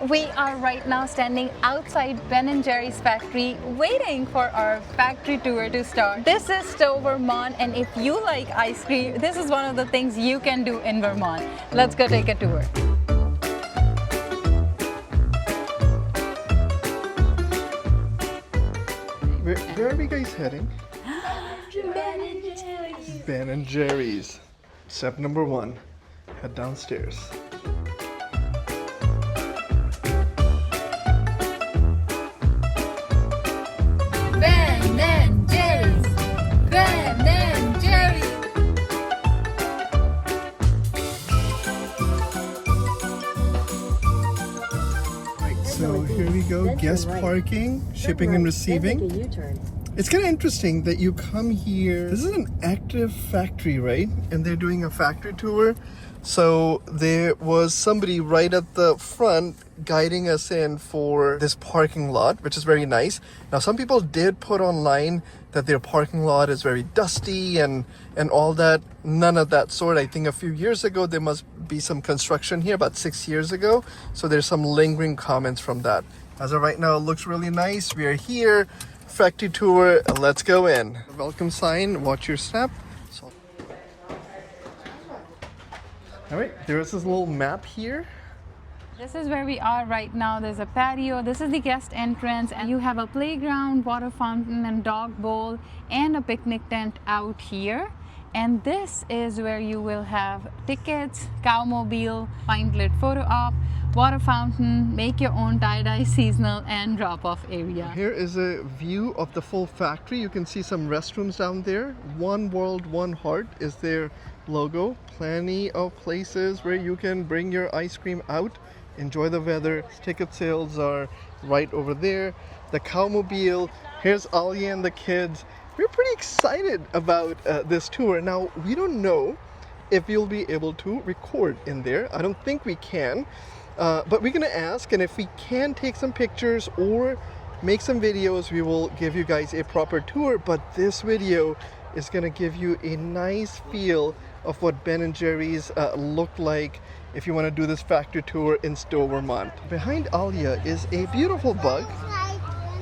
We are right now standing outside Ben & Jerry's factory waiting for our factory tour to start. This is Stowe Vermont, and if you like ice cream, this is one of the things you can do in Vermont. Let's go take a tour. Where are we guys heading? Ben & Jerry's. Ben & Jerry's. Step number 1, head downstairs. Ben & Jerry's. Ben & Jerry's. Right, so here we go. Guest parking, shipping and receiving. It's kind of interesting that you come here. This is an active factory, right? And they're doing a factory tour. So there was somebody right at the front guiding us in for this parking lot, which is very nice. Now, some people did put online that their parking lot is very dusty and all that. None of that sort. I think a few years ago, there must be some construction here, about 6 years ago. So there's some lingering comments from that. As of right now, it looks really nice. We are here. Factory tour, let's go in. Welcome sign, watch your step. All right, there is this little map here. This is where we are right now. There's a patio. This is the guest entrance, and you have a playground, water fountain, and dog bowl, and a picnic tent out here. And this is where you will have tickets, cowmobile, pint-lit photo op, water fountain, make your own tie-dye seasonal, and drop-off area. Here is a view of the full factory. You can see some restrooms down there. One World, One Heart is their logo. Plenty of places where you can bring your ice cream out, enjoy the weather. Ticket sales are right over there. The cowmobile. Here's Alia and the kids. We're pretty excited about this tour. Now, we don't know if you'll be able to record in there. I don't think we can. But we're gonna ask, and if we can take some pictures or make some videos, we will give you guys a proper tour. But this video is gonna give you a nice feel of what Ben & Jerry's look like if you wanna do this factory tour in Stowe, Vermont. Behind Alia is a beautiful bug.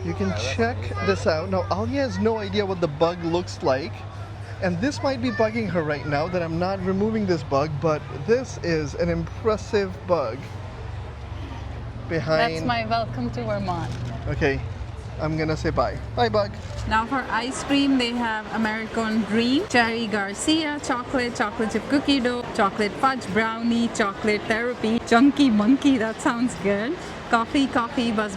You can check this out. Now, Alia has no idea what the bug looks like. And this might be bugging her right now that I'm not removing this bug, but this is an impressive bug. Behind. That's my welcome to Vermont. Okay, I'm gonna say bye. Bye, bug. Now for ice cream, they have American Dream, Cherry Garcia, chocolate chip cookie dough, chocolate fudge brownie, chocolate therapy, chunky monkey, that sounds good. Coffee, buzz,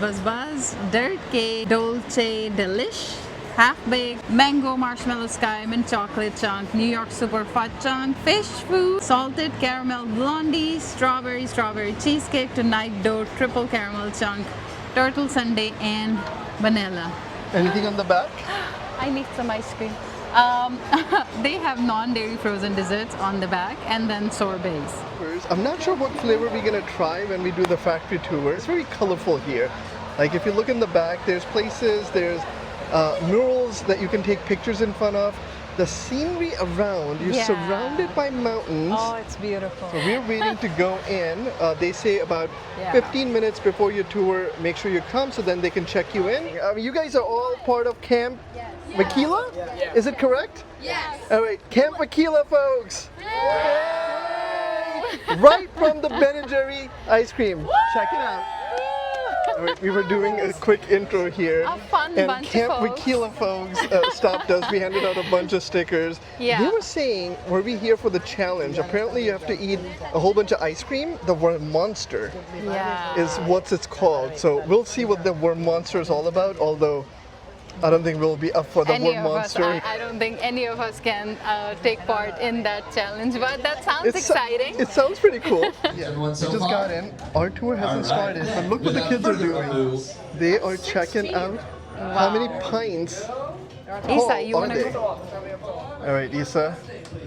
dirt cake, dolce delish, half-baked, mango marshmallow sky, mint chocolate chunk, New York super fudge chunk, fish food, salted caramel blondie, strawberry cheesecake, tonight dough, triple caramel chunk, turtle sundae, and vanilla. Anything on the back? I need some ice cream. They have non-dairy frozen desserts on the back, and then sorbets. I'm not sure what flavor we're gonna try when we do the factory tour. It's very colorful here. Like if you look in the back, there's places, there's murals that you can take pictures in front of. The scenery around, you're surrounded by mountains. Oh, it's beautiful. So we're waiting to go in. They say about 15 minutes before your tour, make sure you come so then they can check you in. You guys are all part of Camp Makila? Yes. Is it correct? Yes. All right, Camp Makila, folks. Right from the Ben & Jerry ice cream. Check it out. All right, we were doing a quick intro here, A fun and bunch Camp of folks. Makila folks stopped us. We handed out a bunch of stickers. Yeah. They were saying, were we here for the challenge? Apparently you have to eat a whole bunch of ice cream. The Worm Monster is what it's called. So we'll see what the Worm Monster is all about, although I don't think we'll be up for the Worm Monster. I don't think any of us can take part in that challenge, but that sounds exciting. It sounds pretty cool. Yeah. We just got in. Our tour hasn't started, but look what the kids are doing. They are checking out how many pints Isa, you want to go? All right, Isa.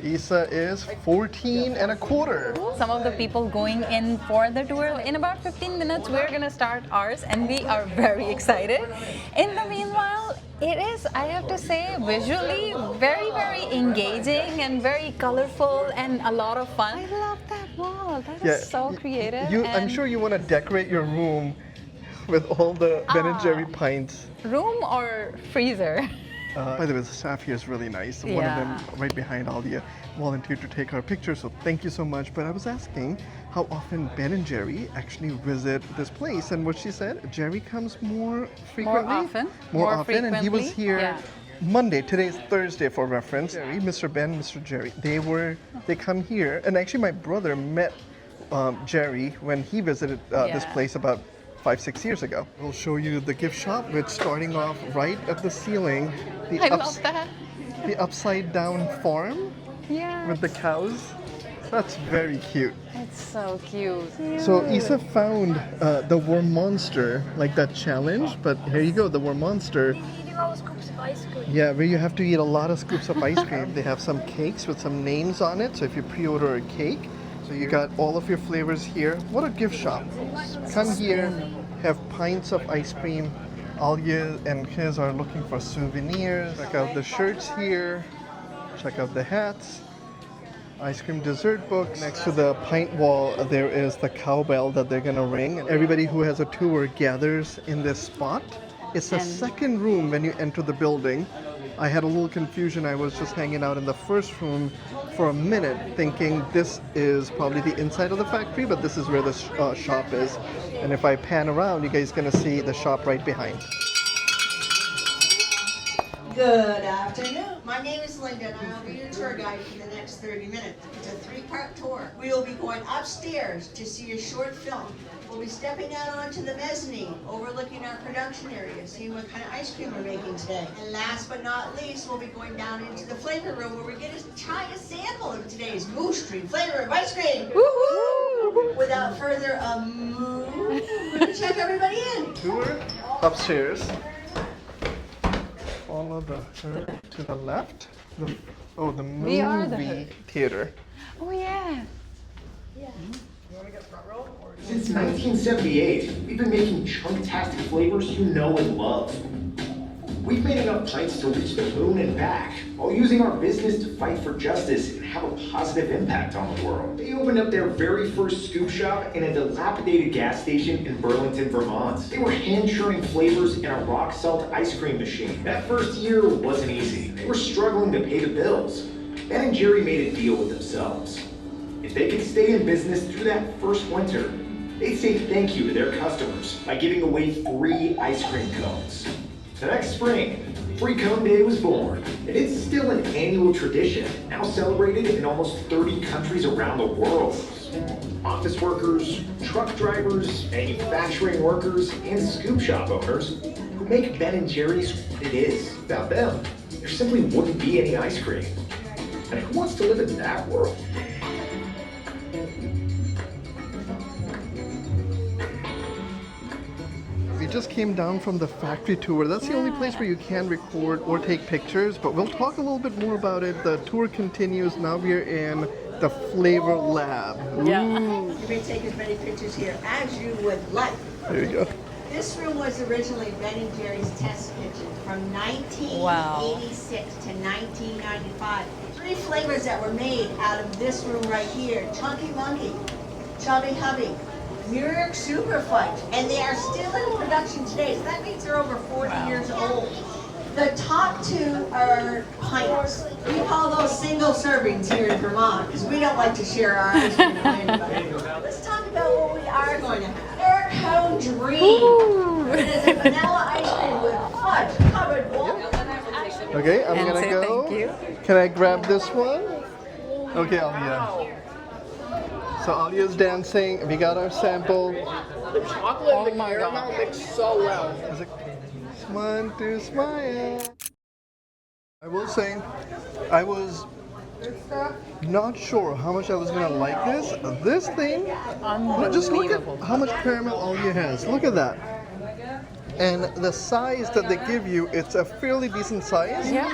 Isa is 14 and a quarter. Some of the people going in for the tour. In about 15 minutes, we're going to start ours, and we are very excited. In the meanwhile, it is, I have to say, visually very, very engaging and very colorful and a lot of fun. I love that wall. Wow, that is so creative. I'm and sure you want to decorate your room with all the Ben and Jerry pints. Room or freezer? By the way, the staff here is really nice. One of them right behind Alia volunteered to take our picture, so thank you so much. But I was asking how often Ben and Jerry actually visit this place, and what she said, Jerry comes more frequently. More often, and he was here Monday. Today's Thursday for reference. Jerry, Mr. Ben, Mr. Jerry, they come here, and actually my brother met Jerry when he visited this place about 5-6 years ago. We'll show you the gift shop, which starting off right at the ceiling. I love that. The upside down farm with the cows. That's very cute. It's so cute. So Isa found the Worm Monster, like that challenge, but here you go, the Worm Monster. Eating all the scoops of ice cream. Yeah, where you have to eat a lot of scoops of ice cream. They have some cakes with some names on it, so if you pre-order a cake, so you got all of your flavors here. What a gift shop. Come here, have pints of ice cream. Alia and Kiz are looking for souvenirs. Check out the shirts here. Check out the hats. Ice cream dessert books. Next to the pint wall, there is the cowbell that they're gonna ring. Everybody who has a tour gathers in this spot. It's the second room when you enter the building. I had a little confusion. I was just hanging out in the first room for a minute thinking this is probably the inside of the factory, but this is where the shop is. And if I pan around, you guys gonna see the shop right behind. Good afternoon. My name is Linda and I'll be your tour guide for the next 30 minutes. It's a 3-part tour. We will be going upstairs to see a short film. We'll be stepping out onto the mezzanine, overlooking our production area, seeing what kind of ice cream we're making today. And last but not least, we'll be going down into the flavor room where we get to try a sample of today's Moose Tree flavor of ice cream. Woo-hoo! Without further ado, we're going to check everybody in. Tour upstairs. Follow her to the left. The movie theater. Oh yeah. Since 1978, we've been making chunk-tastic flavors you know and love. We've made enough pints to reach the moon and back, while using our business to fight for justice and have a positive impact on the world. They opened up their very first scoop shop in a dilapidated gas station in Burlington, Vermont. They were hand-churning flavors in a rock salt ice cream machine. That first year wasn't easy. They were struggling to pay the bills. Ben and Jerry made a deal with themselves. If they could stay in business through that first winter, they'd say thank you to their customers by giving away free ice cream cones. The next spring, Free Cone Day was born, and it's still an annual tradition, now celebrated in almost 30 countries around the world. Office workers, truck drivers, manufacturing workers, and scoop shop owners who make Ben and Jerry's what it is. Without them, there simply wouldn't be any ice cream. And who wants to live in that world? We just came down from the factory tour. That's the only place where you can record or take pictures, but we'll talk a little bit more about it. The tour continues. Now we're in the flavor lab. Yeah. You may take as many pictures here as you would like. There you go. This room was originally Ben and Jerry's test kitchen from 1986 to 1995. 3 flavors that were made out of this room right here: Chunky Monkey, Chubby Hubby, Muir Super Fudge, and they are still in production today. So that means they're over 40 years old. The top 2 are pints. We call those single servings here in Vermont because we don't like to share our ice cream with anybody. Let's talk about what we are going to have. Air Cone Dream. It is a vanilla ice cream with fudge covered walnut. Okay, I'm And gonna say go. thank you. Can I grab this one? Okay, Alia. So Alia's dancing. We got our sample. The chocolate and the caramel mix so well. Is it? One, two, smile. I will say, I was not sure how much I was gonna like this. This thing, just look at how much caramel Alia has. Look at that. And the size that they give you, it's a fairly decent size. Yeah.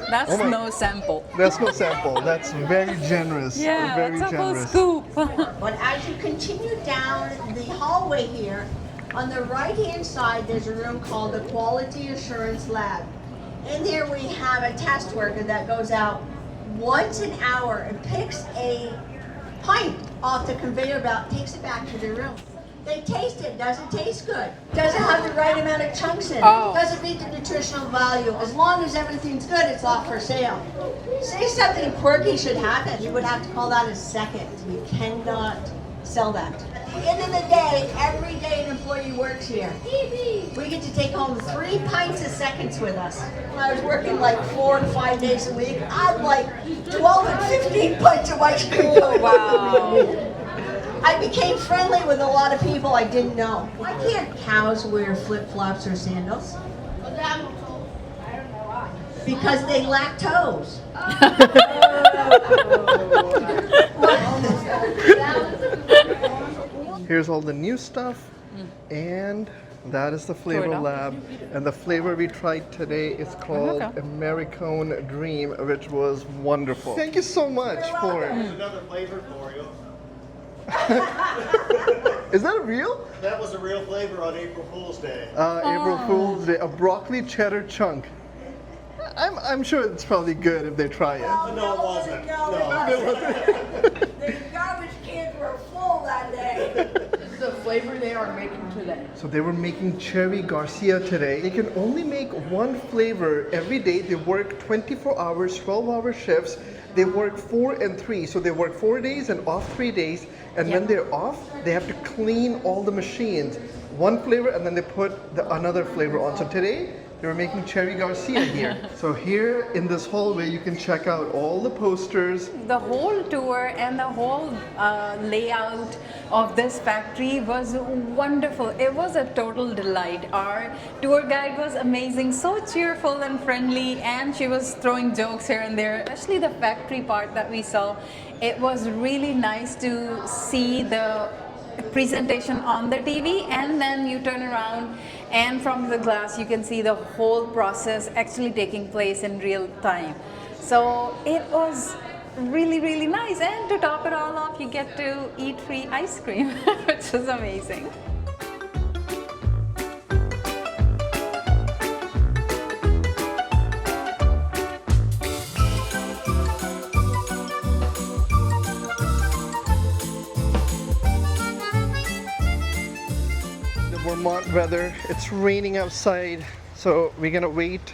That's Oh my- no sample. That's no sample. That's very generous. Yeah, very that's a whole generous. scoop. But as you continue down the hallway here, on the right-hand side, there's a room called the Quality Assurance Lab. In there, we have a test worker that goes out once an hour and picks a pint off the conveyor belt, takes it back to their room. They taste it, doesn't taste good. Doesn't have the right amount of chunks in it. Doesn't meet the nutritional value. As long as everything's good, it's off for sale. Say something quirky should happen, you would have to call that a second. You cannot sell that. At the end of the day, every day an employee works here. We get to take home 3 pints a seconds with us. When I was working like 4 to 5 days a week, I'd like 12 and 15 pints of ice cream. Wow. I became friendly with a lot of people I didn't know. Why can't cows wear flip-flops or sandals? Because they lack toes. Here's all the new stuff, and that is the flavor lab. And the flavor we tried today is called American Dream, which was wonderful. Thank you so much for Another flavor for you. Is that real? That was a real flavor on April Fool's Day. April Fool's Day, a broccoli cheddar chunk. I'm sure it's probably good if they try it. No, it wasn't. The garbage cans were full that day. This is the flavor they are making today. So they were making Cherry Garcia today. They can only make one flavor every day. They work 24 hours, 12-hour shifts. They work 4 and 3. So they work 4 days and off 3 days. And when they're off, they have to clean all the machines. One flavor, and then they put another flavor on. So today, they were making Cherry Garcia here. So here in this hallway, you can check out all the posters. The whole tour and the whole layout of this factory was wonderful. It was a total delight. Our tour guide was amazing, so cheerful and friendly, and she was throwing jokes here and there, especially the factory part that we saw. It was really nice to see the presentation on the TV, and then you turn around and from the glass you can see the whole process actually taking place in real time. So it was really, really nice, and to top it all off, you get to eat free ice cream, which is amazing. Vermont weather. It's raining outside, so we're gonna wait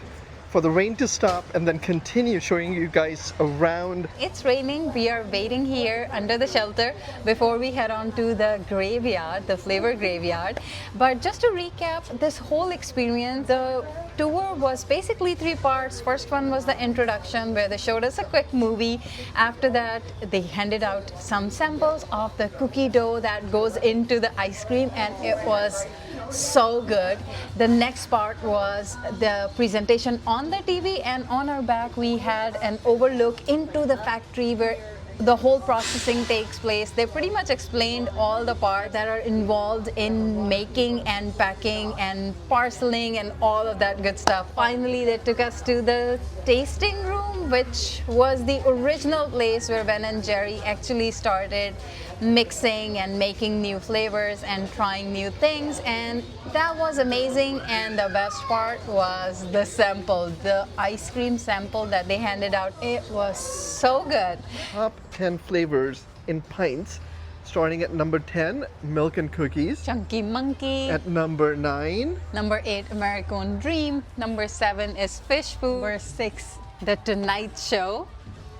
for the rain to stop and then continue showing you guys around. It's raining. We are waiting here under the shelter before we head on to the graveyard, the flavor graveyard. But just to recap this whole experience, the tour was basically 3 parts. First one was the introduction, where they showed us a quick movie. After that, they handed out some samples of the cookie dough that goes into the ice cream, and it was so good. The next part was the presentation on the TV, and on our back we had an overlook into the factory where the whole processing takes place. They pretty much explained all the parts that are involved in making and packing and parceling and all of that good stuff. Finally, they took us to the tasting room, which was the original place where Ben and Jerry actually started mixing and making new flavors and trying new things, and that was amazing. And the best part was the sample, the ice cream sample that they handed out. It was so good. Top 10 flavors in pints, starting at number 10, milk and cookies. Chunky Monkey. At number 9, Number 8, American Dream. Number 7 is Fish Food. Number 6, The Tonight Show.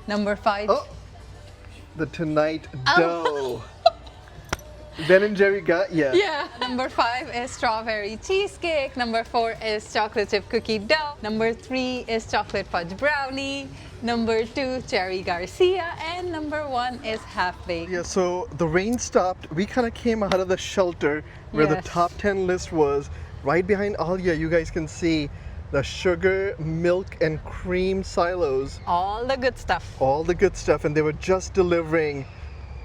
Number 5, the Tonight Dough. Ben and Jerry got, yeah. Number 5 is Strawberry Cheesecake. Number 4 is Chocolate Chip Cookie Dough. Number 3 is Chocolate Fudge Brownie. Number 2, Cherry Garcia. And number 1 is Half Baked. Yeah, so the rain stopped. We kind of came out of the shelter where the top 10 list was. Right behind Alia, you guys can see the sugar, milk, and cream silos. All the good stuff. All the good stuff, and they were just delivering.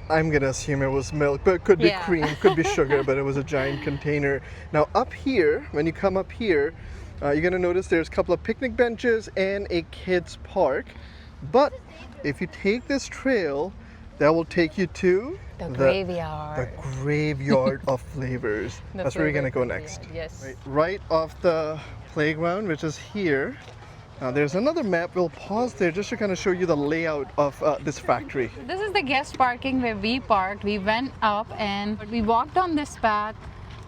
I'm gonna assume it was milk, but it could be cream, could be sugar, but it was a giant container. Now up here, when you come up here, you're gonna notice there's a couple of picnic benches and a kids park. But if you take this trail, that will take you to the graveyard. The graveyard of flavors. That's where we're gonna go next. Yes. Right off the playground, which is here, Now there's another map. We'll pause there just to kind of show you the layout of this factory. This is the guest parking where we parked. We went up and we walked on this path.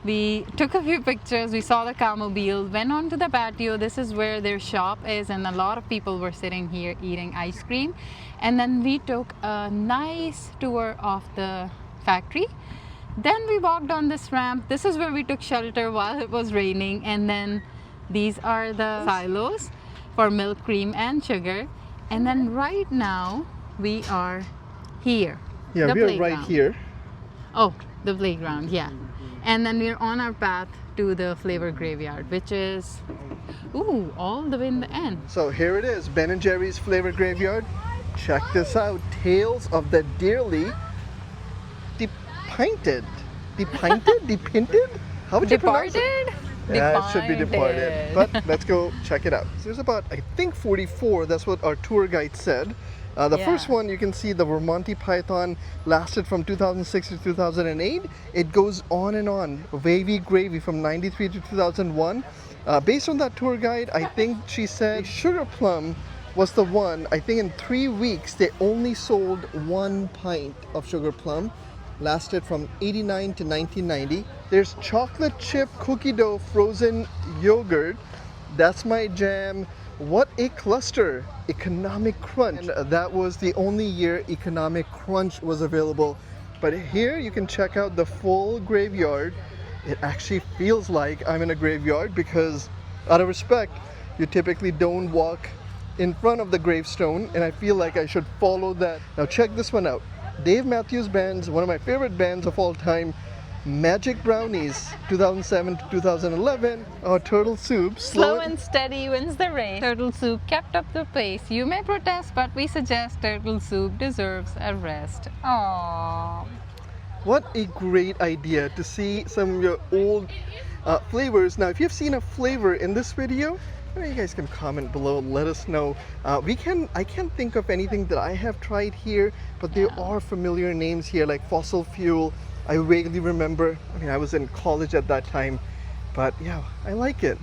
We took a few pictures. We saw the Camomile, went on to the patio. This is where their shop is, and a lot of people were sitting here eating ice cream. And then we took a nice tour of the factory. Then we walked on this ramp. This is where we took shelter while it was raining. And then these are the silos for milk, cream, and sugar. And then right now we are here. Yeah, the we are playground. right here. Oh, the playground, yeah. And then we're on our path to the flavor graveyard, which is, ooh, all the way in the end. So here it is, Ben & Jerry's Flavor Graveyard. Check this out, Tales of the Dearly Depinted. Depinted? How would you pronounce it? Departed? Yeah, it should be departed. But let's go check it out. So there's about, I think, 44. That's what our tour guide said. The first one, you can see the Vermonti Python lasted from 2006 to 2008. It goes on and on. Wavy Gravy from 93 to 2001. Based on that tour guide, I think she said Sugar Plum was the one. I think in 3 weeks, they only sold 1 pint of Sugar Plum. Lasted from 89 to 1990. There's chocolate chip cookie dough frozen yogurt. That's my jam. What a cluster! Economic Crunch. And that was the only year Economic Crunch was available. But here you can check out the full graveyard. It actually feels like I'm in a graveyard because, out of respect, you typically don't walk in front of the gravestone, and I feel like I should follow that. Now check this one out. Dave Matthews Band's, one of my favorite bands of all time, Magic Brownies, 2007 to 2011. Turtle Soup. Slow and steady wins the race. Turtle Soup kept up the pace. You may protest, but we suggest Turtle Soup deserves a rest. Aww. What a great idea to see some of your old flavors. Now, if you've seen a flavor in this video, you guys can comment below, let us know. I can't think of anything that I have tried here, but there are familiar names here like Fossil Fuel. I vaguely remember, I was in college at that time, but yeah, I like it.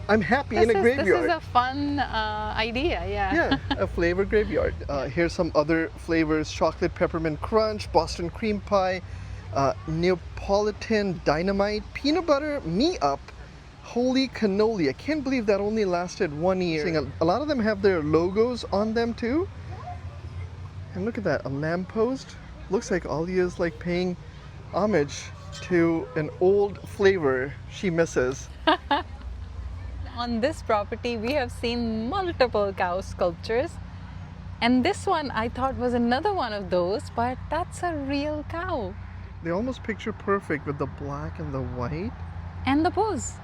I'm happy in a graveyard. This is a fun idea, yeah. Yeah, a flavor graveyard. Here's some other flavors: chocolate peppermint crunch, Boston cream pie, Neapolitan dynamite, peanut butter me up, holy cannoli. I can't believe that only lasted 1 year. A lot of them have their logos on them too. And look at that, a lamppost. Looks like Alia is like paying homage to an old flavor she misses. On this property, we have seen multiple cow sculptures. And this one I thought was another one of those, but that's a real cow. They almost picture perfect with the black and the white. And the pose.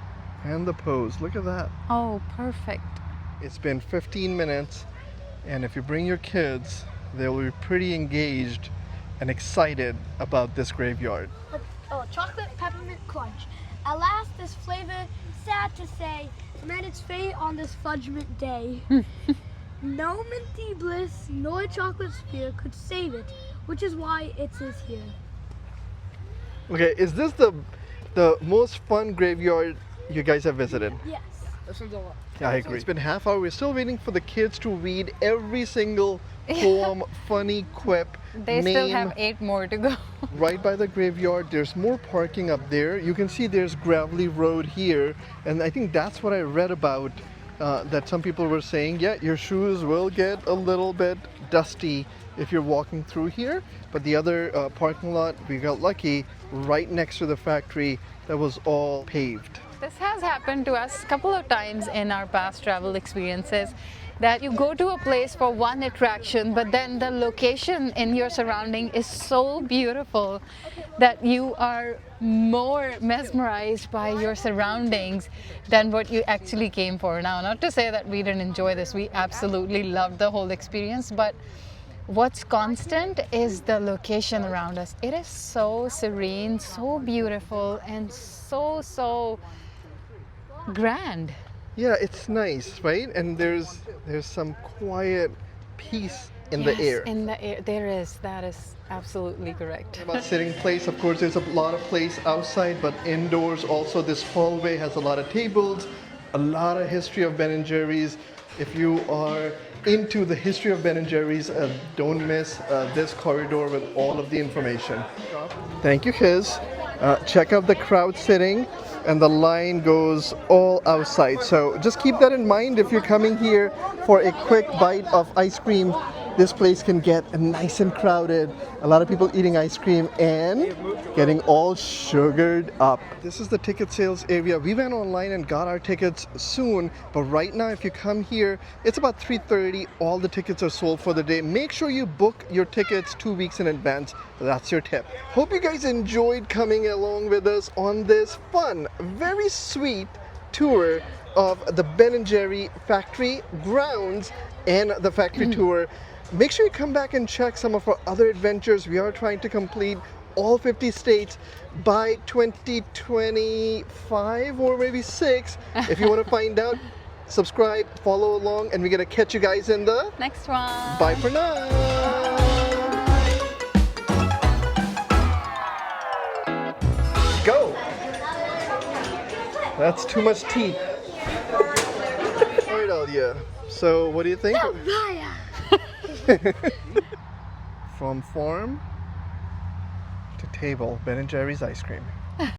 And the pose, look at that. Oh, perfect. It's been 15 minutes, and if you bring your kids, they'll be pretty engaged and excited about this graveyard. Oh, chocolate peppermint crunch. Alas, this flavor, sad to say, met its fate on this fudgement day. No minty bliss nor chocolate sphere could save it, which is why it is here. Okay, is this the most fun graveyard you guys have visited? Yes. Yeah, I agree. It's been half hour. We're still waiting for the kids to read every single poem, funny quip, They name. still have 8 more to go. Right by the graveyard, there's more parking up there. You can see there's gravelly road here, and I think that's what I read about, that some people were saying, yeah, your shoes will get a little bit dusty if you're walking through here, but the other parking lot, we got lucky, right next to the factory, that was all paved. This has happened to us a couple of times in our past travel experiences, that you go to a place for one attraction, but then the location in your surrounding is so beautiful that you are more mesmerized by your surroundings than what you actually came for. Now, not to say that we didn't enjoy this, we absolutely loved the whole experience, but what's constant is the location around us. It is so serene, so beautiful, and so grand. Yeah, it's nice, right? And there's some quiet peace in the air. In the air, there is. That is absolutely correct. About sitting place, of course, there's a lot of place outside, but indoors also this hallway has a lot of tables, a lot of history of Ben & Jerry's. If you are into the history of Ben & Jerry's, don't miss this corridor with all of the information. Thank you, Hiz. Check out the crowd sitting, and the line goes all outside. So just keep that in mind if you're coming here for a quick bite of ice cream. This place can get nice and crowded. A lot of people eating ice cream and getting all sugared up. This is the ticket sales area. We went online and got our tickets soon, but right now if you come here, it's about 3:30. All the tickets are sold for the day. Make sure you book your tickets 2 weeks in advance. That's your tip. Hope you guys enjoyed coming along with us on this fun, very sweet tour of the Ben & Jerry factory grounds and the factory tour. Make sure you come back and check some of our other adventures. We are trying to complete all 50 states by 2025 or maybe 6. If you want to find out, subscribe, follow along, and we're going to catch you guys in the Next one. Bye for now. Go. That's too much tea. All right, Alia. So what do you think? From farm to table, Ben & Jerry's ice cream.